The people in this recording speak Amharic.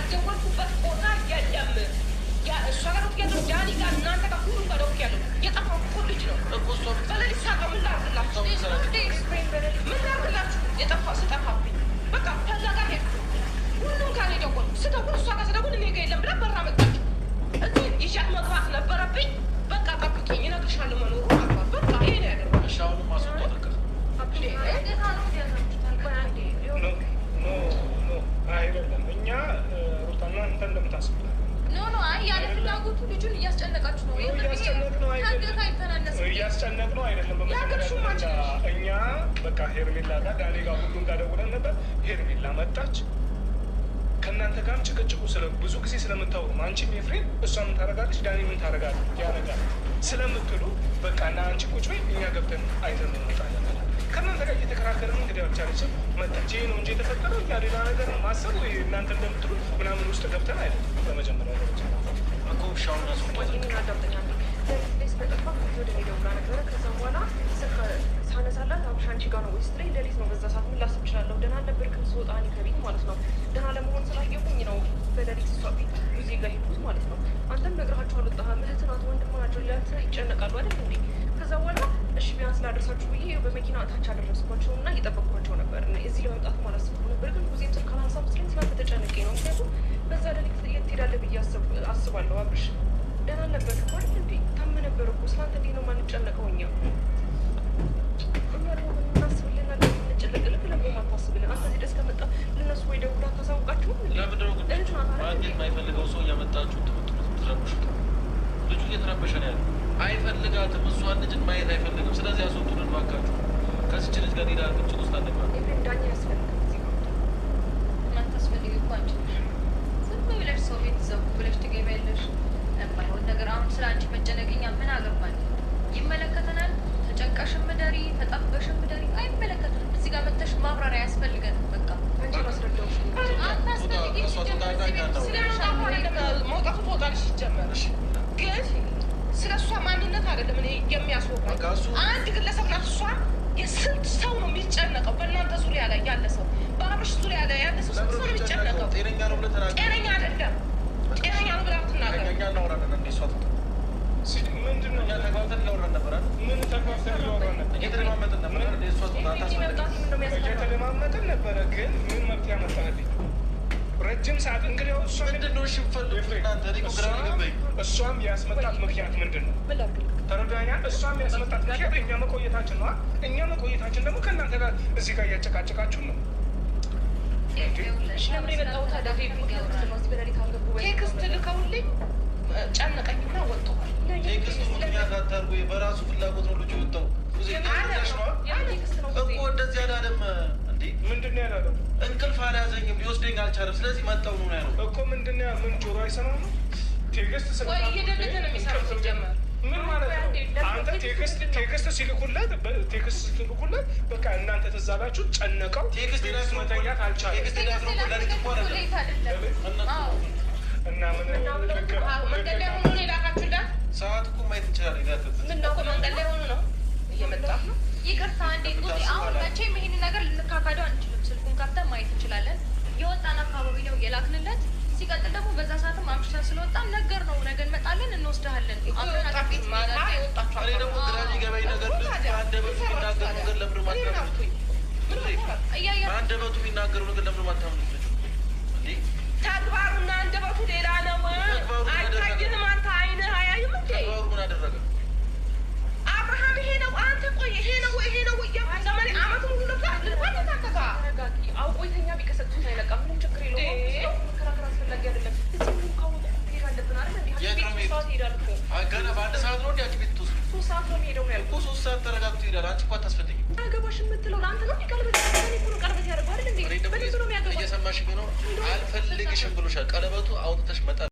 ያልደወልኩበት ቦታ የለም። እሷ ጋር ወቅ ያለው ዳኒ ጋር እናንተ ጋር ሁሉ ጋር ወቅ ያለው የጠፋው እኮ ልጅ ነው። በሌሊት ሳቀ ምን ላድርግላችሁ? ምን ላድርግላችሁ? የጠፋ ስጠፋብኝ በቃ ከዛ ጋር ሄድኩ። ሁሉም ጋር የደወልኩ ስደውል እሷ ጋር ስደውል እኔ ጋ የለም ብላ በራ መጣች። እዚህ ይሻት መግባት ነበረብኝ። በቃ ጠብቂኝ እነግርሻለሁ መኖሩ አልኳት። በቃ ይሄ ነው ያደረኩት። ሻውንም ማስወጣት በቃ አይደለም እኛ ሩታና አንተ እንደምታስብ አይ ያለ ፍላጎቱ ልጁን እያስጨነቃችሁ ነው። እያስጨነቅ ነው አይደለም። እኛ በቃ ሄርሜላ ጋር ዳኔ ጋር ሁሉም ጋር ደውለን ነበር። ሄርሜላ መጣች። ከእናንተ ጋርም ጭቅጭቁ ብዙ ጊዜ ስለምታወሩ አንቺም ኤፍሬም እሷ ምን ታደርጋለች ዳኔ ምን ታደርጋለች ያደርጋል ስለምትሉ በቃ እና አንቺ ቁጭ በይ እኛ ገብተን አይተን እንወጣለን። ከእናንተ ጋር እየተከራከርን እንግዲህ አልቻለችም መጣች። ይሄ ነው እንጂ የተፈጠረው እኛ ሌላ ነገር ማሰብ ወይ እናንተ እንደምትሉ ምናምን ውስጥ ገብተን አይደለም። በመጀመሪያ ደረጃ እኮ ሻውን ማስወጣት ከዛ በኋላ ሳነሳላት አብሻ አንቺ ጋር ነው ወይስ ላይ ሌሊት ነው? በዛ ሰዓት ምን ላስብ እችላለሁ? ደህና አልነበርክም ስወጣ እኔ ከቤት ማለት ነው። ደህና ለመሆን ስላየሁኝ ነው በሌሊት እሷ ቤት ጊዜ ጋር ሄድኩት ማለት ነው። አንተም ነግረሃቸው አልወጣህም። እህት ናት ወንድም ናቸው ሊያት ይጨነቃሉ አይደል እንዴ? ከዛ በኋላ እሺ ቢያንስ ላደርሳችሁ ብዬ በመኪና ታች አደረስኳቸው እና እየጠበቅኳቸው ነበር። እዚህ ለመምጣት ማላስብ ነበር፣ ግን ጊዜም ስልክ አላነሳም ስለኝ ስላንተ ተጨነቄ ነው። ምክንያቱም በዛ ሌሊት የት ትሄዳለህ ብዬ አስባለሁ። አብርሽ ደህና አልነበርክም አይደል እንዴ? ታመ ነበር እኮ ስላንተ እንዴት ነው የማንጨነቀው እኛ? እኛ ደግሞ ምናስብልን ነገር እንጭልቅልቅ ለምን ማታስብልን? አንተ እዚህ ደስ ከመጣ ልነሱ ወይ ደውላ ታሳውቃችሁም? ለምንድነው ግን ማግኘት የማይፈልገው ሰው እያመጣችሁ ትረብሹት? ልጁ እየተረበሸ ነው ያለው። አይፈልጋትም። እሷን ልጅን ማየት አይፈልግም። ስለዚህ ያስወጡልን ባካችሁ። ከዚች ልጅ ጋር ሄዳ ግጭት ውስጥ አለባ ዳኛ ያስፈልግም። እዚህ ማታስፈልግ እኮ አንቺ ዝም ብለሽ ሰው ቤት ዘቡ ብለሽ ትገቢያለሽ። የማይሆን ነገር አሁን ስለ አንቺ መጨነቅኛ ምን አገባኝ? ይመለከተናል። ተጨንቀሽም ምደሪ፣ ተጠበሽም ምደሪ፣ አይመለከተንም። እዚህ ጋር መጥተሽ ማብራሪያ ያስፈልገን። በቃ አንቺ ማስረዳዎች መውጣቱ ትወጣልሽ ይጀመርሽ ግን ስለ እሷ ማንነት አይደለም እኔ የሚያስወራኝ። አንድ ግለሰብ ናት እሷ። የስንት ሰው ነው የሚጨነቀው በእናንተ ዙሪያ ላይ ያለ ሰው፣ በአብርሽ ዙሪያ ላይ ያለ ሰው ስንት ሰው ነው የሚጨነቀው? ጤነኛ ነው ብለህ ተናገር። ጤነኛ አይደለም። ጤነኛ ነው ብለህ አትናገር። እኛ እናወራለን እንደ እሷ ምንድን ነው? እኛ ተግባብተን እያወራን ነበር አይደል? ምን ተግባብተን እያወራን ነበር? እየተለማመጥን ነበር አይደል? እሷ እየተለማመጥን ነበረ። ግን ምን መብት ያመጣልኝ? ረጅም ሰዓት እንግዲህ እሷ ምንድን ነው እሺ የምፈልጉት እናንተ? እኔ እኮ ግራ ነው የገባኝ። እሷም ያስመጣት ምክንያት ምንድን ነው? ተረዳኛል። እሷም ያስመጣት ምክንያት እኛ መቆየታችን ነው። እኛ መቆየታችን ደግሞ ከእናንተ ጋር እዚህ ጋር እያጨቃጨቃችሁ ነው። ቴክስት ልከውልኝ ጨነቀኝና ወጥተዋል። ቴክስቱ ምክንያት አታርጎ በራሱ ፍላጎት ነው ልጁ የወጣው እኮ። እንደዚህ አላለም እንዴ? ምንድን ነው ያላለው? እንቅልፍ አልያዘኝም፣ ሊወስደኝ አልቻለም። ስለዚህ መጣሁ ነው ያለው እኮ። ምንድን ነው ምን ጆሮ አይሰማም ነው? ቴክስት እየደለተ ነው የሚሰራው ሲጀመር ምን ማለት ነው? አንተ ቴክስት ሲልኩለት በቃ እናንተ ተዛላችሁ ጨነቀው። ቴክስት መተኛት አልቻለም። ቴክስት ዳስሮ ለሊት እኮ አይደለም እና ምን መንገድ ላይ ሆኖ ነው የላካችሁላት? ሰዓት እኮ ማየት እንችላለን። ምን ነው መንገድ ላይ ሆኖ ነው እየመጣ ነው። ይቅርታ እንዴ ቁጤ አሁን መቼም ይሄንን ነገር ልንካካደው አንችልም። ስልኩን ከፍተን ማየት እንችላለን። የወጣን አካባቢ ነው የላክንለት። ሲቀጥል ደግሞ በዛ ሰዓትም አምሽተን ስለወጣን ነገር ነው ነገ እንመጣለን እንወስድሃለን። እኔ ደግሞ ግራ የሚገባኝ ነገር አንደበቱ የሚናገሩ ነገር ለምን ማታምኑት? አንደበቱ የሚናገሩ ነገር ለምን ማታምኑት? ተግባሩና አንደበቱ ሌላ ነው። አይታይንም። አንተ አይንህ አያይም እንዴ? ተግባሩ ምን አደረገ? አብርሃም ይሄ ነው አንተ ቆይ ይሄ ነው እያልኩ ዘመኔ አመት ሙሉ ነበር ልኳንታከጋ አውቆ የተኛ ቢቀሰቅሱት አይለቃም። ምንም ችግር የለውም። መከራከር አስፈላጊ አይደለም። እዚህ ካወቁ ሄድ አለብን አይደል? ገና በአንድ ሰዓት ነው እንዲ ሐኪም ቤት ትወስዱ? 3 ሰዓት ነው የሚሄደው ነው ያልኩት። 3 ሰዓት ተረጋግቶ ይሄዳል። አንቺ እኮ አታስፈልጊም። አገባሽ የምትለው ለአንተ ነው። ቀለበት ቀለበት ያደርገው አይደል እንዴ? በደንብ ነው የሚያገባው። እየሰማሽ ነው። አልፈልግሽም ብሎሻል። ቀለበቱ አውጥተሽ መጣ